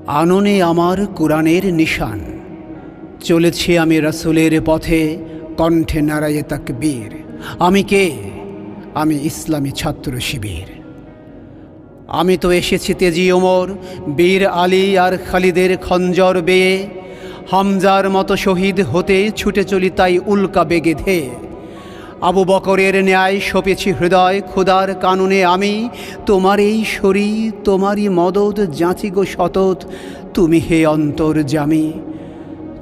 আননে আমার কোরআনের নিশান, চলেছি আমি রাসূলের পথে, কণ্ঠে নারায়ে তাকবীর। আমি কে? আমি ইসলামী ছাত্র শিবির। আমি তো এসেছি তেজি ওমর, বীর আলী আর খালিদের খঞ্জর বেয়ে, হামজার মতো শহীদ হতে ছুটে চলি তাই উল্কা বেগে ধেয়ে। আবু বকরের ন্যায় সপেছি হৃদয় খোদার কানুনে আমি, তোমার এই শরীর তোমারই মদত যাচি গো সতত, তুমি হে অন্তর্যামী।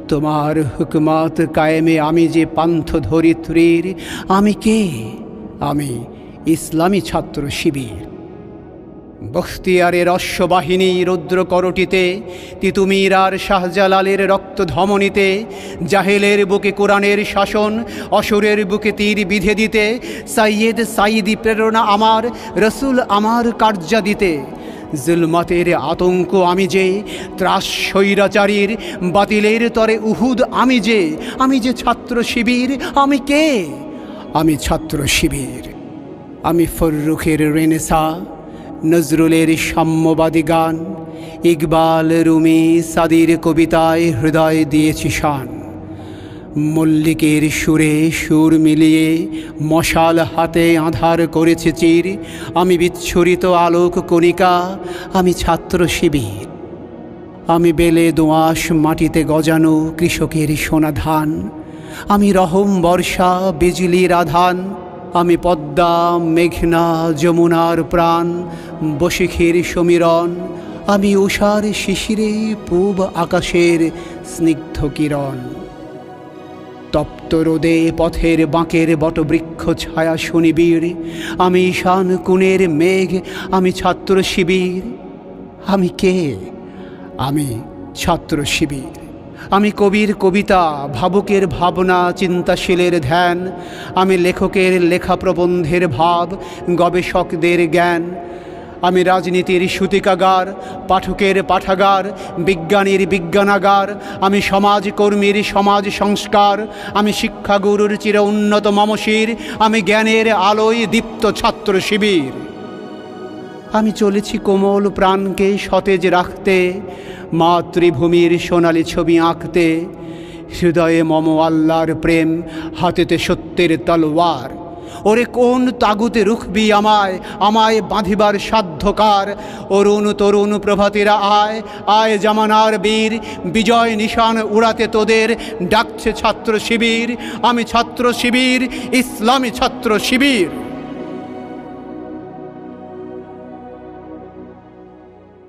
তোমার হুকমাত কায়েমে আমি যে পান্থ ধরিত্রীর। আমি কে? আমি ইসলামী ছাত্র শিবির। বখতিয়ারের অশ্ববাহিনী রুদ্রকরটিতে, তিতুমির আর শাহজালালের রক্ত ধমনীতে, জাহেলের বুকে কোরআনের শাসন, অসুরের বুকে তীর বিধে দিতে, সাইয়েদ সাইদি প্রেরণা আমার, রসুল আমার কার্যা দিতে। জুলমাতের আতঙ্ক আমি যে, ত্রাস স্বৈরাচারীর বাতিলের তরে উহুদ আমি যে ছাত্র শিবির। আমি কে? আমি ছাত্র শিবির। আমি ফররুখের রেনেসা, নজরুলের সাম্যবাদী গান, ইকবাল রুমি সাদির কবিতায় হৃদয় দিয়েছি শান। মল্লিকের সুরে সুর মিলিয়ে মশাল হাতে আঁধার করেছে চির। আমি বিচ্ছুরিত আলোক কণিকা, আমি ছাত্র শিবির। আমি বেলে দোআঁশ মাটিতে গজানো কৃষকের সোনা ধান। আমি রহম বর্ষা বিজলির আধান। আমি পদ্মা মেঘনা যমুনার প্রাণ, বশিখের সমীরণ। আমি উষার শিশিরে পূব আকাশের স্নিগ্ধ কিরণ। তপ্ত রোদে পথের বাঁকের বটবৃক্ষ ছায়া সুনিবিড়। আমি ঈশান কোণের মেঘ, আমি ছাত্র শিবির। আমি কে? আমি ছাত্র শিবির। আমি কবির কবিতা, ভাবুকের ভাবনা, চিন্তাশীলের ধ্যান। আমি লেখকের লেখা প্রবন্ধের ভাব, গবেষকদের জ্ঞান। আমি রাজনীতির সূতিকাগার, পাঠকের পাঠাগার, বিজ্ঞানীর বিজ্ঞানাগার। আমি সমাজকর্মীর সমাজ সংস্কার। আমি শিক্ষাগুরুর চির উন্নত মমশির। আমি জ্ঞানের আলোয় দীপ্ত ছাত্র শিবির। আমি চলেছি কোমল প্রাণকে সতেজ রাখতে, মাতৃভূমির সোনালি ছবি আঁকতে। হৃদয়ে মম আল্লাহর প্রেম, হাতেতে সত্যের তলোয়ার। ওরে কোন তাগুতে রুখবি আমায় বাঁধিবার সাধ্যকার। অরুণ তরুণ প্রভাতীরা আয়, আয় জামানার বীর, বিজয় নিশান উড়াতে তোদের ডাকছে ছাত্র শিবির। আমি ছাত্র শিবির, ইসলামী ছাত্র শিবির।